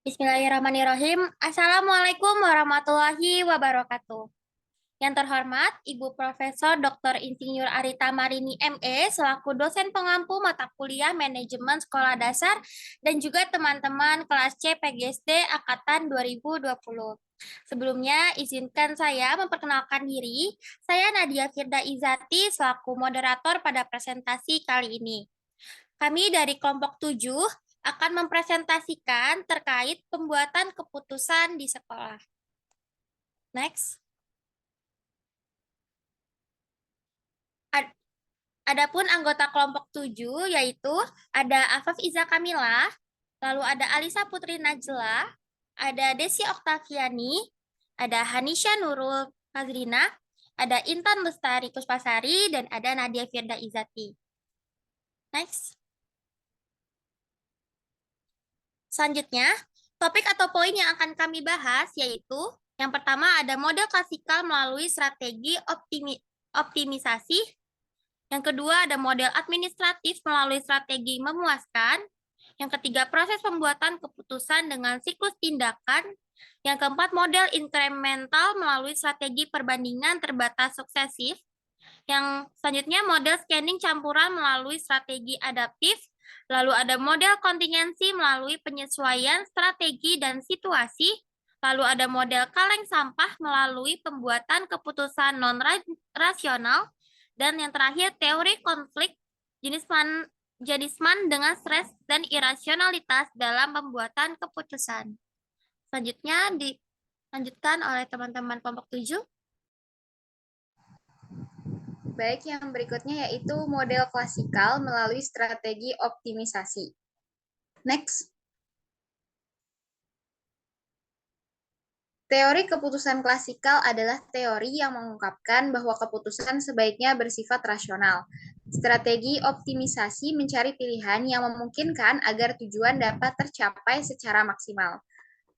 Bismillahirrahmanirrahim. Assalamualaikum warahmatullahi wabarakatuh. Yang terhormat, Ibu Profesor Dr. Insinyur Arita Marini ME selaku dosen pengampu mata kuliah Manajemen Sekolah Dasar dan juga teman-teman kelas C PGSD Angkatan 2020. Sebelumnya, izinkan saya memperkenalkan diri. Saya Nadia Firda Izati selaku moderator pada presentasi kali ini. Kami dari kelompok 7 akan mempresentasikan terkait pembuatan keputusan di sekolah. Next. Adapun anggota kelompok 7 yaitu ada Afaf Iza Kamila, lalu ada Alisa Putri Najla, ada Desi Oktaviani, ada Hanisha Nurul Fazrina, ada Intan Lestari Kuspasari, dan ada Nadia Firda Izati. Next. Selanjutnya, topik atau poin yang akan kami bahas yaitu yang pertama ada model klasikal melalui strategi optimisasi. Yang kedua ada model administratif melalui strategi memuaskan. Yang ketiga proses pembuatan keputusan dengan siklus tindakan. Yang keempat model incremental melalui strategi perbandingan terbatas suksesif. Yang selanjutnya model scanning campuran melalui strategi adaptif. Lalu ada model kontingensi melalui penyesuaian strategi dan situasi. Lalu ada model kaleng sampah melalui pembuatan keputusan non-rasional. Dan yang terakhir, teori konflik jenisman dengan stres dan irasionalitas dalam pembuatan keputusan. Selanjutnya dilanjutkan oleh teman-teman kelompok 7. Baik, yang berikutnya yaitu model klasikal melalui strategi optimisasi. Next. Teori keputusan klasikal adalah teori yang mengungkapkan bahwa keputusan sebaiknya bersifat rasional. Strategi optimisasi mencari pilihan yang memungkinkan agar tujuan dapat tercapai secara maksimal.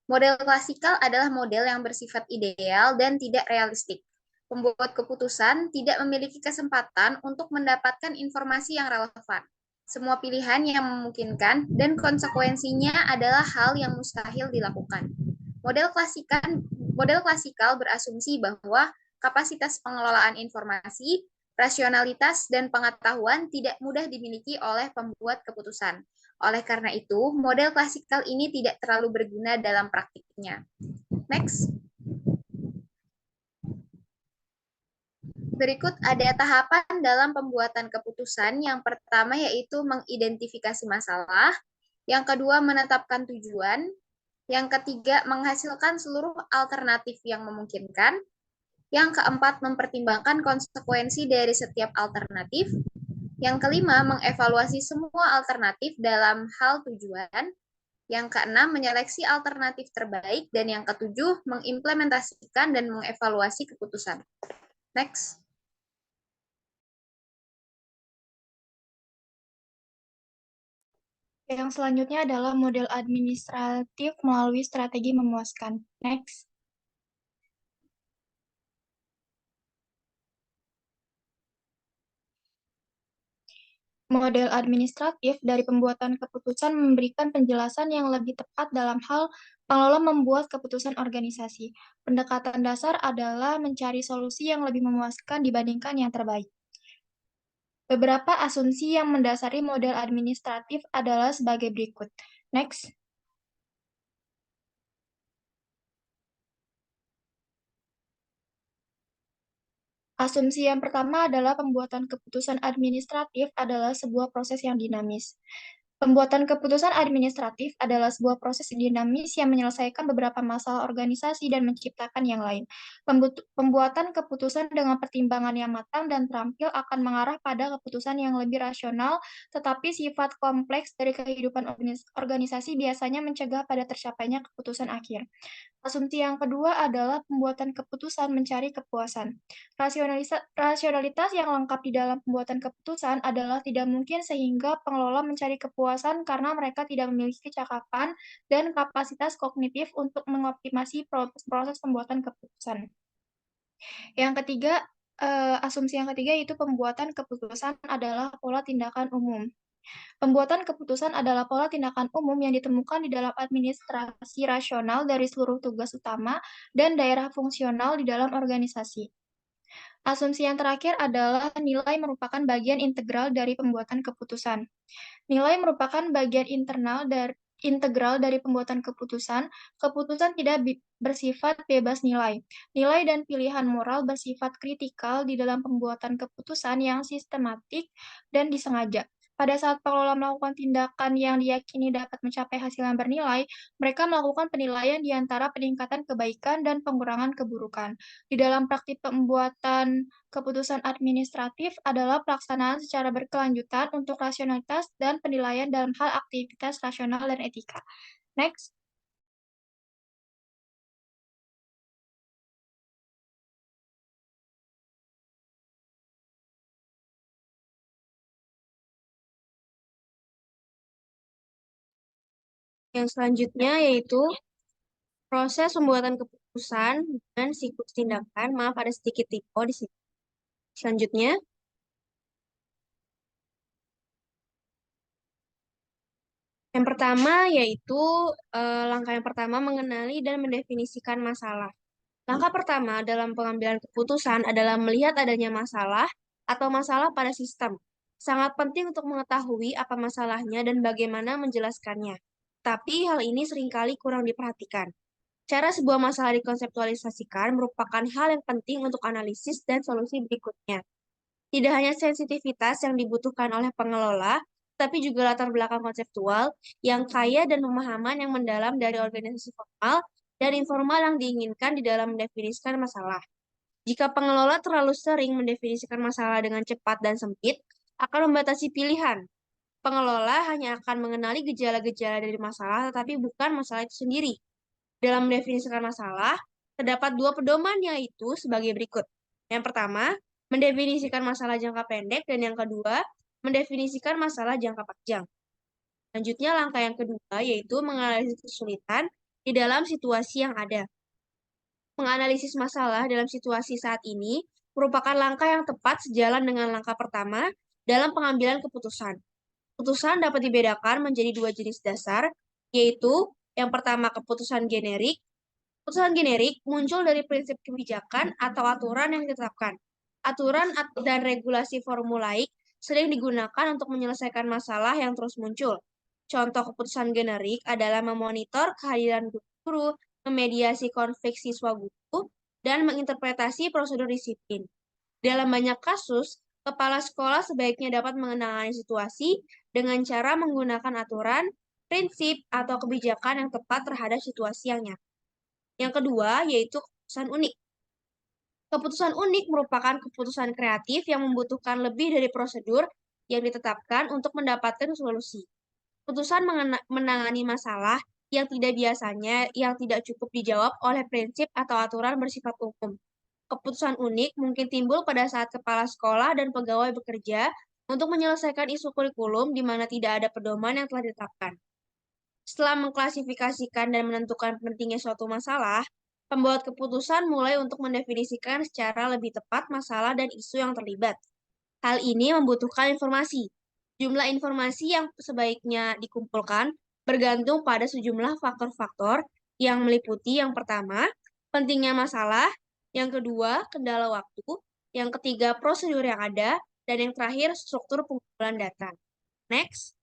Model klasikal adalah model yang bersifat ideal dan tidak realistik. Pembuat keputusan tidak memiliki kesempatan untuk mendapatkan informasi yang relevan. Semua pilihan yang memungkinkan dan konsekuensinya adalah hal yang mustahil dilakukan. Model klasikal berasumsi bahwa kapasitas pengelolaan informasi, rasionalitas, dan pengetahuan tidak mudah dimiliki oleh pembuat keputusan. Oleh karena itu, model klasikal ini tidak terlalu berguna dalam praktiknya. Next. Berikut ada tahapan dalam pembuatan keputusan. Yang pertama yaitu mengidentifikasi masalah, yang kedua menetapkan tujuan, yang ketiga menghasilkan seluruh alternatif yang memungkinkan, yang keempat mempertimbangkan konsekuensi dari setiap alternatif, yang kelima mengevaluasi semua alternatif dalam hal tujuan, yang keenam menyeleksi alternatif terbaik, dan yang ketujuh mengimplementasikan dan mengevaluasi keputusan. Next. Yang selanjutnya adalah model administratif melalui strategi memuaskan. Next. Model administratif dari pembuatan keputusan memberikan penjelasan yang lebih tepat dalam hal pengelola membuat keputusan organisasi. Pendekatan dasar adalah mencari solusi yang lebih memuaskan dibandingkan yang terbaik. Beberapa asumsi yang mendasari model administratif adalah sebagai berikut. Next. Asumsi yang pertama adalah pembuatan keputusan administratif adalah sebuah proses yang dinamis. Pembuatan keputusan administratif adalah sebuah proses dinamis yang menyelesaikan beberapa masalah organisasi dan menciptakan yang lain. Pembuatan keputusan dengan pertimbangan yang matang dan terampil akan mengarah pada keputusan yang lebih rasional, tetapi sifat kompleks dari kehidupan organisasi biasanya mencegah pada tercapainya keputusan akhir. Asumsi yang kedua adalah pembuatan keputusan mencari kepuasan. Rasionalitas yang lengkap di dalam pembuatan keputusan adalah tidak mungkin sehingga pengelola mencari kepuasan karena mereka tidak memiliki kecakapan dan kapasitas kognitif untuk mengoptimasi proses pembuatan keputusan. Yang ketiga, asumsi yang ketiga yaitu pembuatan keputusan adalah pola tindakan umum. Pembuatan keputusan adalah pola tindakan umum yang ditemukan di dalam administrasi rasional dari seluruh tugas utama dan daerah fungsional di dalam organisasi. Asumsi yang terakhir adalah nilai merupakan bagian integral dari pembuatan keputusan. Nilai merupakan bagian integral dari pembuatan keputusan. Keputusan tidak bersifat bebas nilai. Nilai dan pilihan moral bersifat kritikal di dalam pembuatan keputusan yang sistematik dan disengaja. Pada saat pengelola melakukan tindakan yang diyakini dapat mencapai hasil yang bernilai, mereka melakukan penilaian di antara peningkatan kebaikan dan pengurangan keburukan. Di dalam praktik pembuatan keputusan administratif adalah pelaksanaan secara berkelanjutan untuk rasionalitas dan penilaian dalam hal aktivitas rasional dan etika. Next. Yang selanjutnya yaitu proses pembuatan keputusan dan siklus tindakan. Maaf, ada sedikit typo di sini. Selanjutnya, yang pertama yaitu langkah yang pertama mengenali dan mendefinisikan masalah. Langkah pertama dalam pengambilan keputusan adalah melihat adanya masalah atau masalah pada sistem. Sangat penting untuk mengetahui apa masalahnya dan bagaimana menjelaskannya. Tapi hal ini seringkali kurang diperhatikan. Cara sebuah masalah dikonseptualisasikan merupakan hal yang penting untuk analisis dan solusi berikutnya. Tidak hanya sensitivitas yang dibutuhkan oleh pengelola, tapi juga latar belakang konseptual yang kaya dan pemahaman yang mendalam dari organisasi formal dan informal yang diinginkan di dalam mendefinisikan masalah. Jika pengelola terlalu sering mendefinisikan masalah dengan cepat dan sempit, akan membatasi pilihan. Pengelola hanya akan mengenali gejala-gejala dari masalah, tetapi bukan masalah itu sendiri. Dalam mendefinisikan masalah, terdapat dua pedoman yaitu sebagai berikut. Yang pertama, mendefinisikan masalah jangka pendek, dan yang kedua, mendefinisikan masalah jangka panjang. Selanjutnya, langkah yang kedua yaitu menganalisis kesulitan di dalam situasi yang ada. Menganalisis masalah dalam situasi saat ini merupakan langkah yang tepat sejalan dengan langkah pertama dalam pengambilan keputusan. Keputusan dapat dibedakan menjadi dua jenis dasar, yaitu yang pertama keputusan generik. Keputusan generik muncul dari prinsip kebijakan atau aturan yang ditetapkan. Aturan dan regulasi formulaik sering digunakan untuk menyelesaikan masalah yang terus muncul. Contoh keputusan generik adalah memonitor kehadiran guru, memediasi konflik siswa-guru, dan menginterpretasi prosedur disiplin. Dalam banyak kasus, kepala sekolah sebaiknya dapat mengenali situasi dengan cara menggunakan aturan, prinsip, atau kebijakan yang tepat terhadap situasi yang nyata. Yang kedua, yaitu keputusan unik. Keputusan unik merupakan keputusan kreatif yang membutuhkan lebih dari prosedur yang ditetapkan untuk mendapatkan solusi. Keputusan menangani masalah yang tidak cukup dijawab oleh prinsip atau aturan bersifat umum. Keputusan unik mungkin timbul pada saat kepala sekolah dan pegawai bekerja untuk menyelesaikan isu kurikulum di mana tidak ada pedoman yang telah ditetapkan. Setelah mengklasifikasikan dan menentukan pentingnya suatu masalah, pembuat keputusan mulai untuk mendefinisikan secara lebih tepat masalah dan isu yang terlibat. Hal ini membutuhkan informasi. Jumlah informasi yang sebaiknya dikumpulkan bergantung pada sejumlah faktor-faktor yang meliputi yang pertama, pentingnya masalah, yang kedua, kendala waktu, yang ketiga, prosedur yang ada, dan yang terakhir, struktur pengumpulan data. Next.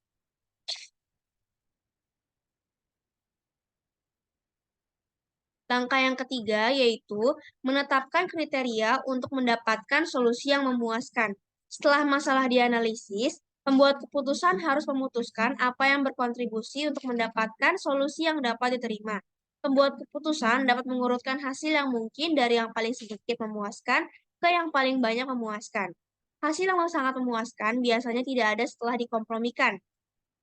Langkah yang ketiga yaitu menetapkan kriteria untuk mendapatkan solusi yang memuaskan. Setelah masalah dianalisis, pembuat keputusan harus memutuskan apa yang berkontribusi untuk mendapatkan solusi yang dapat diterima. Pembuat keputusan dapat mengurutkan hasil yang mungkin dari yang paling sedikit memuaskan ke yang paling banyak memuaskan. Hasil yang sangat memuaskan biasanya tidak ada setelah dikompromikan.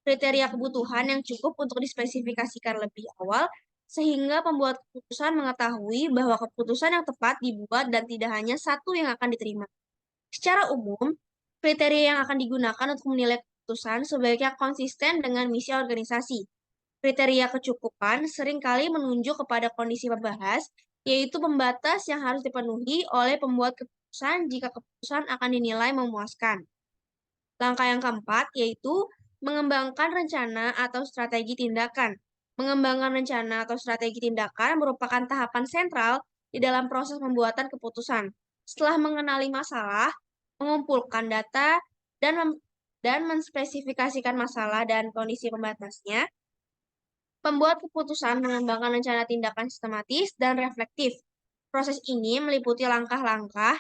Kriteria kebutuhan yang cukup untuk dispesifikasikan lebih awal sehingga pembuat keputusan mengetahui bahwa keputusan yang tepat dibuat dan tidak hanya satu yang akan diterima. Secara umum, kriteria yang akan digunakan untuk menilai keputusan sebaiknya konsisten dengan misi organisasi. Kriteria kecukupan seringkali menunjuk kepada kondisi pembahas, yaitu pembatas yang harus dipenuhi oleh pembuat keputusan jika keputusan akan dinilai memuaskan. Langkah yang keempat yaitu Mengembangkan rencana atau strategi tindakan. Mengembangkan rencana atau strategi tindakan merupakan tahapan sentral di dalam proses pembuatan keputusan. Setelah mengenali masalah, mengumpulkan data, dan menspesifikasikan masalah dan kondisi pembatasnya, pembuat keputusan mengembangkan rencana tindakan sistematis dan reflektif. Proses ini meliputi langkah-langkah.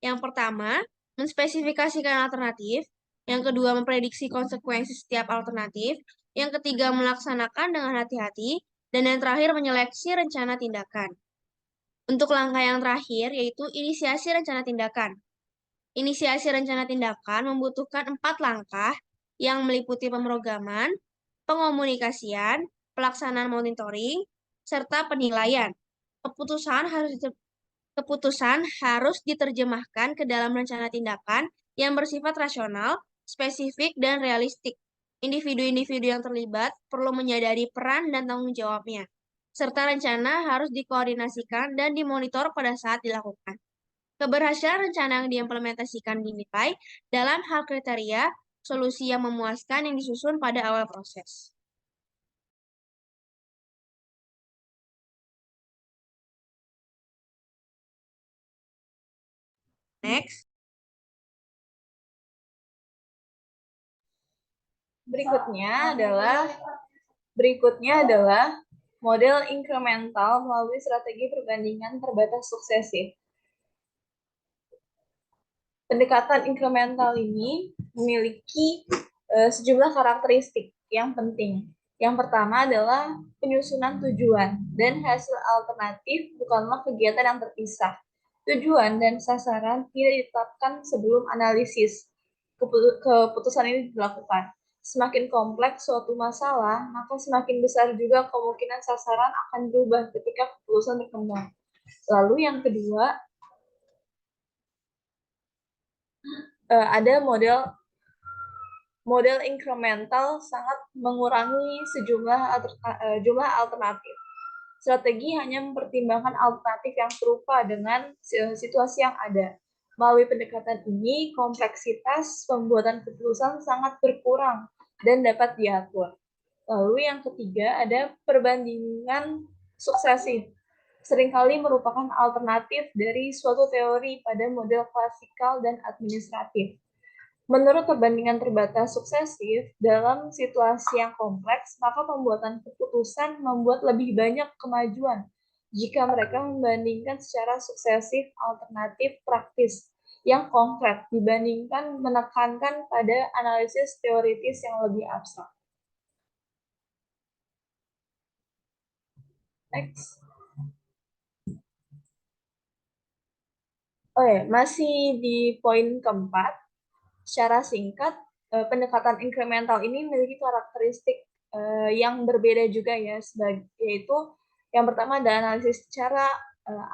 Yang pertama, menspesifikasikan alternatif. Yang kedua, memprediksi konsekuensi setiap alternatif. Yang ketiga, melaksanakan dengan hati-hati. Dan yang terakhir, menyeleksi rencana tindakan. Untuk langkah yang terakhir, yaitu inisiasi rencana tindakan. Inisiasi rencana tindakan membutuhkan 4 langkah yang meliputi pemrograman, pengomunikasian, pelaksanaan monitoring, serta penilaian. Keputusan harus diterjemahkan ke dalam rencana tindakan yang bersifat rasional, spesifik, dan realistik. Individu-individu yang terlibat perlu menyadari peran dan tanggung jawabnya, serta rencana harus dikoordinasikan dan dimonitor pada saat dilakukan. Keberhasilan rencana yang diimplementasikan dinilai dalam hal kriteria solusi yang memuaskan yang disusun pada awal proses. Next. Berikutnya adalah model inkremental melalui strategi perbandingan terbatas suksesif. Pendekatan inkremental ini memiliki sejumlah karakteristik yang penting. Yang pertama adalah penyusunan tujuan dan hasil alternatif bukanlah kegiatan yang terpisah. Tujuan dan sasaran tidak ditetapkan sebelum analisis keputusan ini dilakukan. Semakin kompleks suatu masalah, maka semakin besar juga kemungkinan sasaran akan berubah ketika keputusan berkembang. Lalu yang kedua, ada model inkremental sangat mengurangi jumlah alternatif. Strategi hanya mempertimbangkan alternatif yang serupa dengan situasi yang ada. Melalui pendekatan ini, kompleksitas pembuatan keputusan sangat berkurang dan dapat diatur. Lalu yang ketiga ada perbandingan suksesif. Seringkali merupakan alternatif dari suatu teori pada model klasikal dan administratif. Menurut perbandingan terbatas suksesif, dalam situasi yang kompleks, maka pembuatan keputusan membuat lebih banyak kemajuan jika mereka membandingkan secara suksesif alternatif praktis yang konkret dibandingkan menekankan pada analisis teoritis yang lebih abstrak. Next. Masih di poin keempat. Secara singkat, pendekatan inkremental ini memiliki karakteristik yang berbeda juga ya, yaitu yang pertama ada analisis secara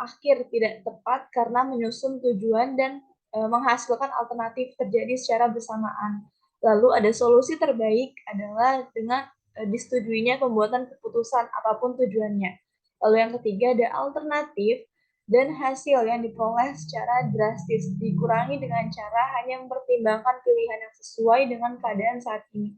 akhir tidak tepat karena menyusun tujuan dan menghasilkan alternatif terjadi secara bersamaan. Lalu ada solusi terbaik adalah dengan disetujuinya pembuatan keputusan apapun tujuannya. Lalu yang ketiga ada alternatif dan hasil yang diperoleh secara drastis dikurangi dengan cara hanya mempertimbangkan pilihan yang sesuai dengan keadaan saat ini.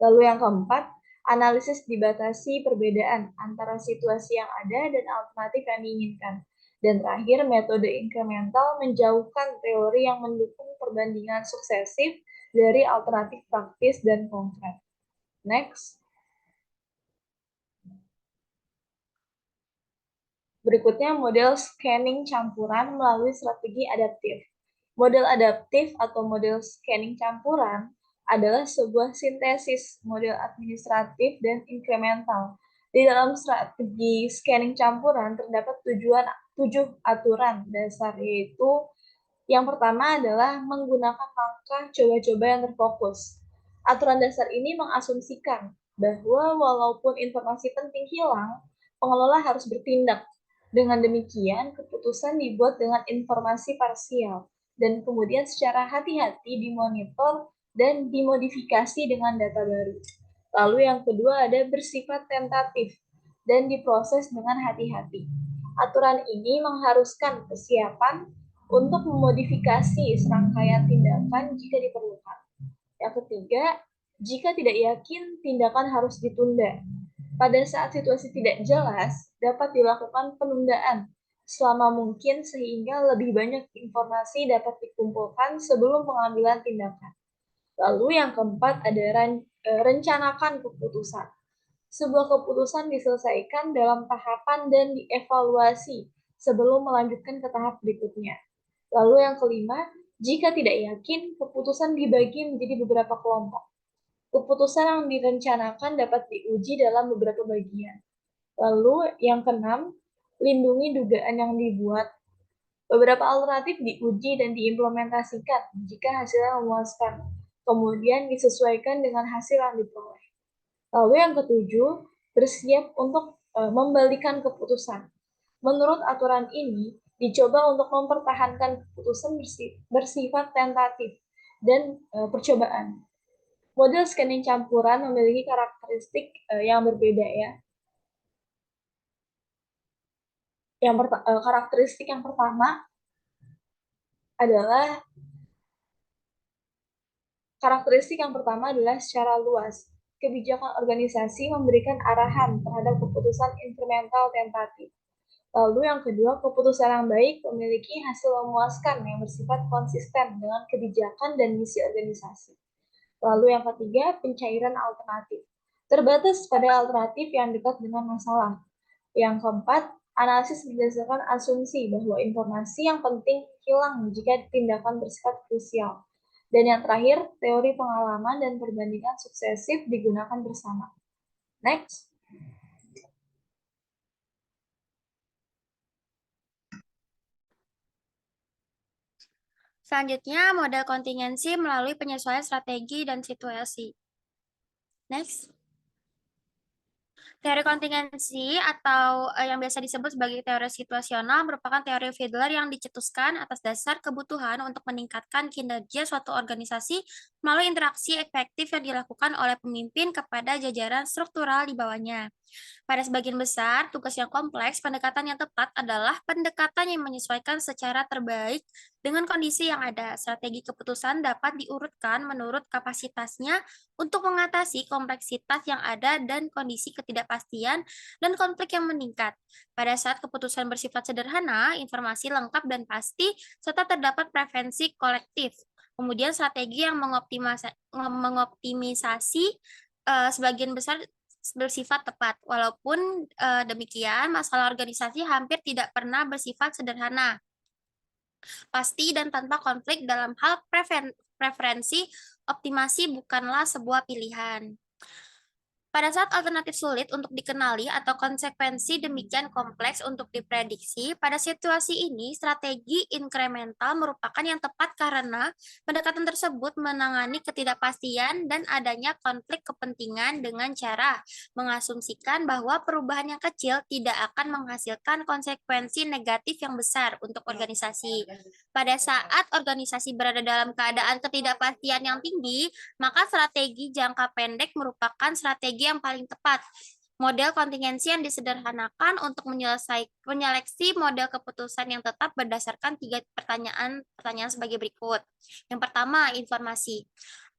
Lalu yang keempat, analisis dibatasi perbedaan antara situasi yang ada dan alternatif yang diinginkan. Dan terakhir, metode inkremental menjauhkan teori yang mendukung perbandingan suksesif dari alternatif praktis dan konkret. Next. Berikutnya model scanning campuran melalui strategi adaptif. Model adaptif atau model scanning campuran adalah sebuah sintesis model administratif dan inkremental. Di dalam strategi scanning campuran terdapat 7 aturan dasar, yaitu yang pertama adalah menggunakan langkah coba-coba yang terfokus. Aturan dasar ini mengasumsikan bahwa walaupun informasi penting hilang, pengelola harus bertindak. Dengan demikian, keputusan dibuat dengan informasi parsial dan kemudian secara hati-hati dimonitor dan dimodifikasi dengan data baru. Lalu yang kedua ada bersifat tentatif dan diproses dengan hati-hati. Aturan ini mengharuskan kesiapan untuk memodifikasi serangkaian tindakan jika diperlukan. Yang ketiga, Jika tidak yakin, tindakan harus ditunda. Pada saat situasi tidak jelas, dapat dilakukan penundaan selama mungkin sehingga lebih banyak informasi dapat dikumpulkan sebelum pengambilan tindakan. Lalu yang keempat ada rencanakan keputusan. Sebuah keputusan diselesaikan dalam tahapan dan dievaluasi sebelum melanjutkan ke tahap berikutnya. Lalu yang kelima, jika tidak yakin, keputusan dibagi menjadi beberapa kelompok. Keputusan yang direncanakan dapat diuji dalam beberapa bagian. Lalu yang keenam, lindungi dugaan yang dibuat. Beberapa alternatif diuji dan diimplementasikan jika hasilnya memuaskan. Kemudian disesuaikan dengan hasil yang diperoleh. Lalu yang ketujuh, bersiap untuk membalikan keputusan. Menurut aturan ini, dicoba untuk mempertahankan keputusan bersifat tentatif dan percobaan. Model scanning campuran memiliki karakteristik yang berbeda ya. Karakteristik yang pertama adalah secara luas. Kebijakan organisasi memberikan arahan terhadap keputusan instrumental tentatif. Lalu yang kedua, keputusan yang baik memiliki hasil memuaskan yang bersifat konsisten dengan kebijakan dan misi organisasi. Lalu yang ketiga, pencairan alternatif. Terbatas pada alternatif yang dekat dengan masalah. Yang keempat, analisis berdasarkan asumsi bahwa informasi yang penting hilang jika tindakan bersifat krusial. Dan yang terakhir, teori pengalaman dan perbandingan suksesif digunakan bersama. Next. Selanjutnya, model kontingensi melalui penyesuaian strategi dan situasi. Next. Teori kontingensi atau yang biasa disebut sebagai teori situasional merupakan teori Fiedler yang dicetuskan atas dasar kebutuhan untuk meningkatkan kinerja suatu organisasi melalui interaksi efektif yang dilakukan oleh pemimpin kepada jajaran struktural di bawahnya. Pada sebagian besar, tugas yang kompleks, pendekatan yang tepat adalah pendekatan yang menyesuaikan secara terbaik dengan kondisi yang ada. Strategi keputusan dapat diurutkan menurut kapasitasnya untuk mengatasi kompleksitas yang ada dan kondisi ketidakpastian dan konflik yang meningkat. Pada saat keputusan bersifat sederhana, informasi lengkap dan pasti, serta terdapat preferensi kolektif. Kemudian strategi yang mengoptimisasi sebagian besar bersifat tepat. Walaupun demikian, masalah organisasi hampir tidak pernah bersifat sederhana, pasti dan tanpa konflik. Dalam hal preferensi, optimasi bukanlah sebuah pilihan. Pada saat alternatif sulit untuk dikenali atau konsekuensi demikian kompleks untuk diprediksi, pada situasi ini strategi inkremental merupakan yang tepat karena pendekatan tersebut menangani ketidakpastian dan adanya konflik kepentingan dengan cara mengasumsikan bahwa perubahan yang kecil tidak akan menghasilkan konsekuensi negatif yang besar untuk organisasi. Pada saat organisasi berada dalam keadaan ketidakpastian yang tinggi, maka strategi jangka pendek merupakan strategi yang paling tepat. Model kontingensi yang disederhanakan untuk menyeleksi model keputusan yang tetap berdasarkan 3 pertanyaan sebagai berikut. Yang pertama, informasi.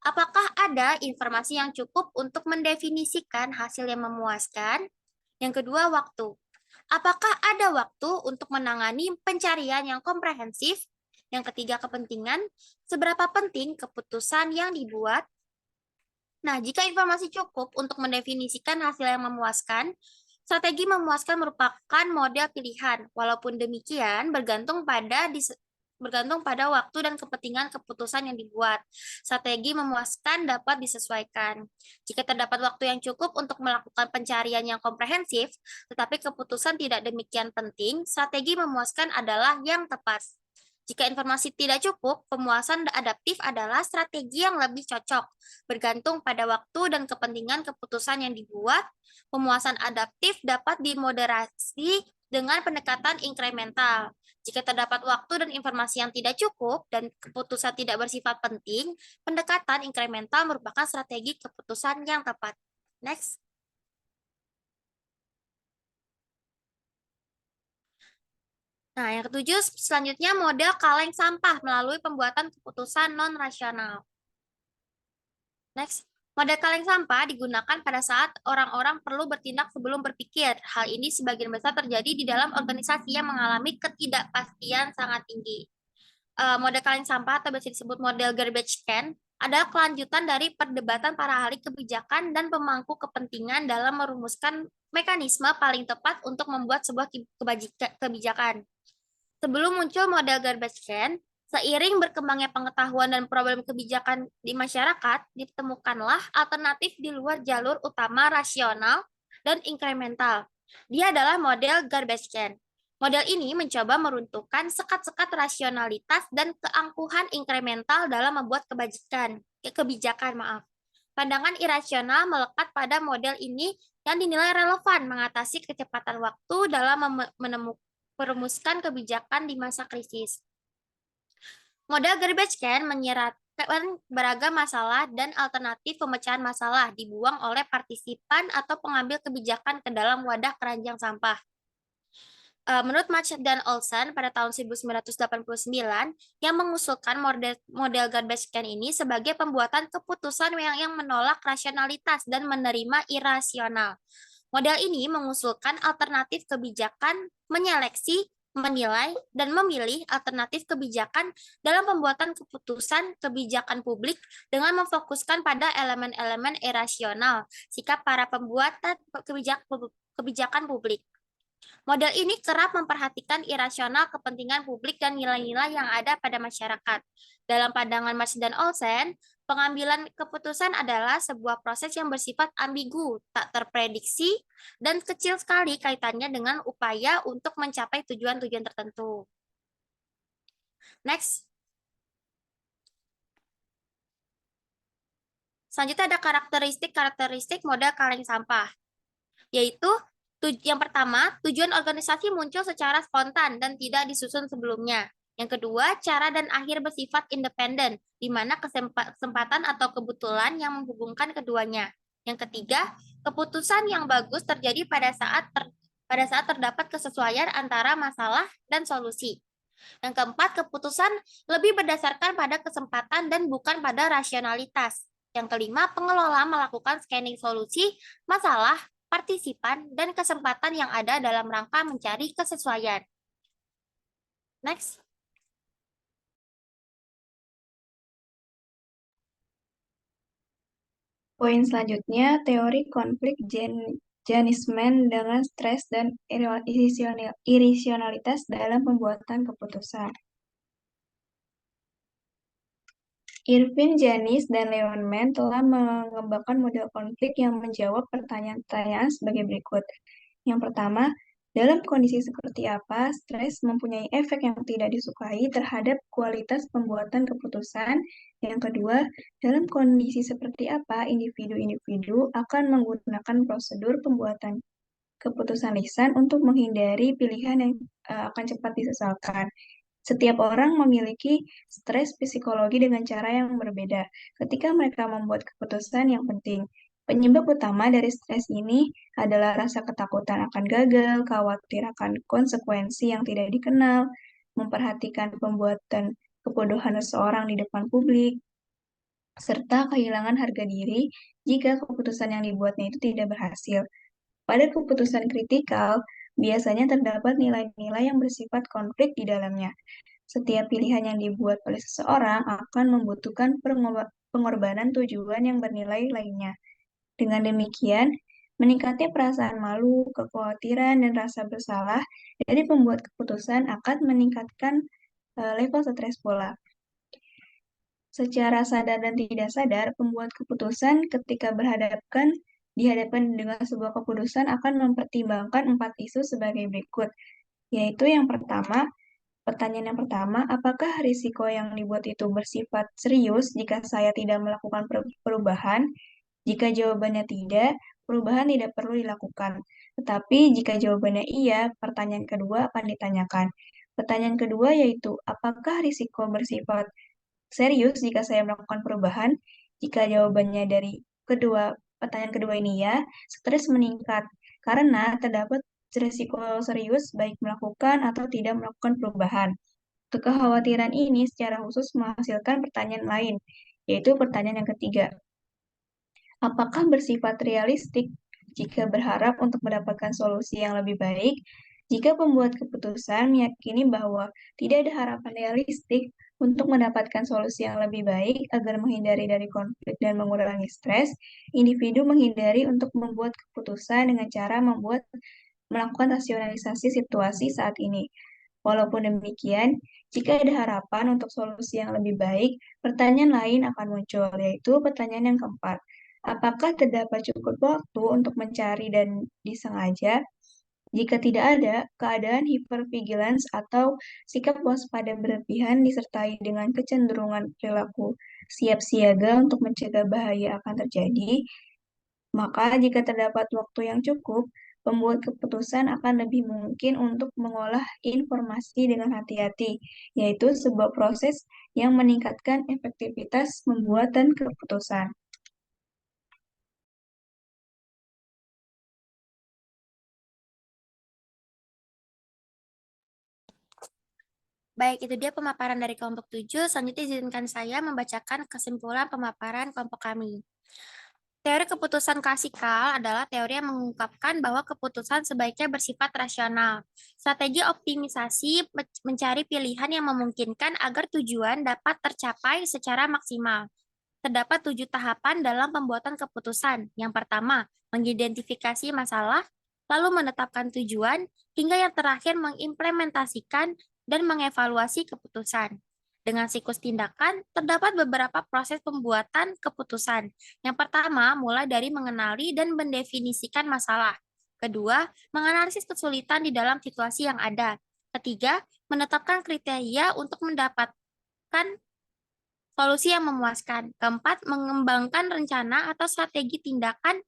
Apakah ada informasi yang cukup untuk mendefinisikan hasil yang memuaskan? Yang kedua, waktu. Apakah ada waktu untuk menangani pencarian yang komprehensif? Yang ketiga, kepentingan. Seberapa penting keputusan yang dibuat? Nah, jika informasi cukup untuk mendefinisikan hasil yang memuaskan, strategi memuaskan merupakan model pilihan. Walaupun demikian, bergantung pada waktu dan kepentingan keputusan yang dibuat. Strategi memuaskan dapat disesuaikan. Jika terdapat waktu yang cukup untuk melakukan pencarian yang komprehensif, tetapi keputusan tidak demikian penting, strategi memuaskan adalah yang tepat. Jika informasi tidak cukup, pemuasan adaptif adalah strategi yang lebih cocok. Bergantung pada waktu dan kepentingan keputusan yang dibuat, pemuasan adaptif dapat dimoderasi dengan pendekatan inkremental. Jika terdapat waktu dan informasi yang tidak cukup dan keputusan tidak bersifat penting, pendekatan inkremental merupakan strategi keputusan yang tepat. Next. Nah, yang ketujuh, selanjutnya model kaleng sampah melalui pembuatan keputusan non-rasional. Next. Model kaleng sampah digunakan pada saat orang-orang perlu bertindak sebelum berpikir. Hal ini sebagian besar terjadi di dalam organisasi yang mengalami ketidakpastian sangat tinggi. Model kaleng sampah atau biasa disebut model garbage can adalah kelanjutan dari perdebatan para ahli kebijakan dan pemangku kepentingan dalam merumuskan mekanisme paling tepat untuk membuat sebuah kebijakan. Sebelum muncul model garbage can, seiring berkembangnya pengetahuan dan problem kebijakan di masyarakat, ditemukanlah alternatif di luar jalur utama rasional dan inkremental. Dia adalah model garbage can. Model ini mencoba meruntuhkan sekat-sekat rasionalitas dan keangkuhan inkremental dalam membuat kebijakan. Pandangan irasional melekat pada model ini yang dinilai relevan mengatasi kecepatan waktu dalam merumuskan kebijakan di masa krisis. Model garbage can menyiratkan beragam masalah dan alternatif pemecahan masalah dibuang oleh partisipan atau pengambil kebijakan ke dalam wadah keranjang sampah. Menurut Marchett dan Olson pada tahun 1989, yang mengusulkan model garbage can ini sebagai pembuatan keputusan yang menolak rasionalitas dan menerima irasional. Model ini mengusulkan alternatif kebijakan, menyeleksi, menilai, dan memilih alternatif kebijakan dalam pembuatan keputusan kebijakan publik dengan memfokuskan pada elemen-elemen irasional, sikap para pembuat kebijakan publik. Model ini kerap memperhatikan irasional kepentingan publik dan nilai-nilai yang ada pada masyarakat. Dalam pandangan Marchett dan Olson, pengambilan keputusan adalah sebuah proses yang bersifat ambigu, tak terprediksi, dan kecil sekali kaitannya dengan upaya untuk mencapai tujuan-tujuan tertentu. Next. Selanjutnya ada karakteristik model kaleng sampah, yaitu yang pertama, tujuan organisasi muncul secara spontan dan tidak disusun sebelumnya. Yang kedua, cara dan akhir bersifat independen, di mana kesempatan atau kebetulan yang menghubungkan keduanya. Yang ketiga, keputusan yang bagus terjadi pada saat terdapat kesesuaian antara masalah dan solusi. Yang keempat, keputusan lebih berdasarkan pada kesempatan dan bukan pada rasionalitas. Yang kelima, pengelola melakukan scanning solusi, masalah, partisipan, dan kesempatan yang ada dalam rangka mencari kesesuaian. Next. Poin selanjutnya, teori konflik Janisman dengan stres dan irasionalitas dalam pembuatan keputusan. Irvin Janis dan Leonman telah mengembangkan model konflik yang menjawab pertanyaan-pertanyaan sebagai berikut. Yang pertama, dalam kondisi seperti apa stres mempunyai efek yang tidak disukai terhadap kualitas pembuatan keputusan? Yang kedua, dalam kondisi seperti apa individu-individu akan menggunakan prosedur pembuatan keputusan lisan untuk menghindari pilihan yang akan cepat disesalkan? Setiap orang memiliki stres psikologi dengan cara yang berbeda ketika mereka membuat keputusan yang penting. Penyebab utama dari stres ini adalah rasa ketakutan akan gagal, khawatir akan konsekuensi yang tidak dikenal, memperhatikan pembuatan kebodohan seseorang di depan publik, serta kehilangan harga diri jika keputusan yang dibuatnya itu tidak berhasil. Pada keputusan kritikal, biasanya terdapat nilai-nilai yang bersifat konflik di dalamnya. Setiap pilihan yang dibuat oleh seseorang akan membutuhkan pengorbanan tujuan yang bernilai lainnya. Dengan demikian, meningkatnya perasaan malu, kekhawatiran, dan rasa bersalah dari pembuat keputusan akan meningkatkan level stres pula. Secara sadar dan tidak sadar, pembuat keputusan ketika dihadapkan dengan sebuah keputusan akan mempertimbangkan 4 isu sebagai berikut, yaitu yang pertama, pertanyaan yang pertama, apakah risiko yang dibuat itu bersifat serius jika saya tidak melakukan perubahan? Jika jawabannya tidak, perubahan tidak perlu dilakukan. Tetapi jika jawabannya iya, pertanyaan kedua akan ditanyakan. Pertanyaan kedua yaitu, apakah risiko bersifat serius jika saya melakukan perubahan? Jika jawabannya dari pertanyaan kedua ini ya, stres meningkat karena terdapat risiko serius baik melakukan atau tidak melakukan perubahan. Kekhawatiran ini secara khusus menghasilkan pertanyaan lain, yaitu pertanyaan yang ketiga. Apakah bersifat realistik jika berharap untuk mendapatkan solusi yang lebih baik? Jika pembuat keputusan meyakini bahwa tidak ada harapan realistik untuk mendapatkan solusi yang lebih baik agar menghindari dari konflik dan mengurangi stres, individu menghindari untuk membuat keputusan dengan cara melakukan rasionalisasi situasi saat ini. Walaupun demikian, jika ada harapan untuk solusi yang lebih baik, pertanyaan lain akan muncul, yaitu pertanyaan yang keempat. Apakah terdapat cukup waktu untuk mencari dan disengaja? Jika tidak ada, keadaan hypervigilance atau sikap waspada berlebihan disertai dengan kecenderungan perilaku siap siaga untuk mencegah bahaya akan terjadi, maka jika terdapat waktu yang cukup, pembuat keputusan akan lebih mungkin untuk mengolah informasi dengan hati-hati, yaitu sebuah proses yang meningkatkan efektivitas pembuatan keputusan. Baik, itu dia pemaparan dari kelompok 7. Selanjutnya izinkan saya membacakan kesimpulan pemaparan kelompok kami. Teori keputusan klasikal adalah teori yang mengungkapkan bahwa keputusan sebaiknya bersifat rasional. Strategi optimisasi mencari pilihan yang memungkinkan agar tujuan dapat tercapai secara maksimal. Terdapat 7 tahapan dalam pembuatan keputusan. Yang pertama, mengidentifikasi masalah, lalu menetapkan tujuan, hingga yang terakhir mengimplementasikan dan mengevaluasi keputusan. Dengan siklus tindakan, terdapat beberapa proses pembuatan keputusan. Yang pertama, mulai dari mengenali dan mendefinisikan masalah. Kedua, menganalisis kesulitan di dalam situasi yang ada. Ketiga, menetapkan kriteria untuk mendapatkan solusi yang memuaskan. Keempat, mengembangkan rencana atau strategi tindakan.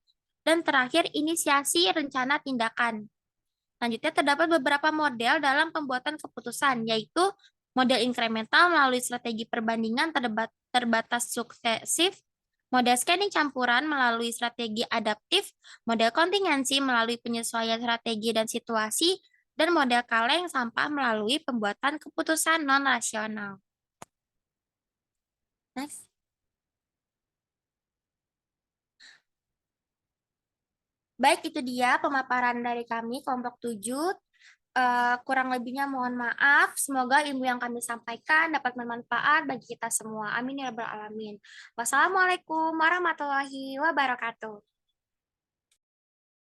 Dan terakhir, inisiasi rencana tindakan. Selanjutnya, terdapat beberapa model dalam pembuatan keputusan, yaitu model inkremental melalui strategi perbandingan terbatas sukesif, model scanning campuran melalui strategi adaptif, model kontingensi melalui penyesuaian strategi dan situasi, dan model kaleng sampah melalui pembuatan keputusan non-rasional. Next. Baik, itu dia pemaparan dari kami, kelompok 7. Kurang lebihnya mohon maaf. Semoga ilmu yang kami sampaikan dapat bermanfaat bagi kita semua. Amin ya rabbal alamin. Wassalamualaikum warahmatullahi wabarakatuh.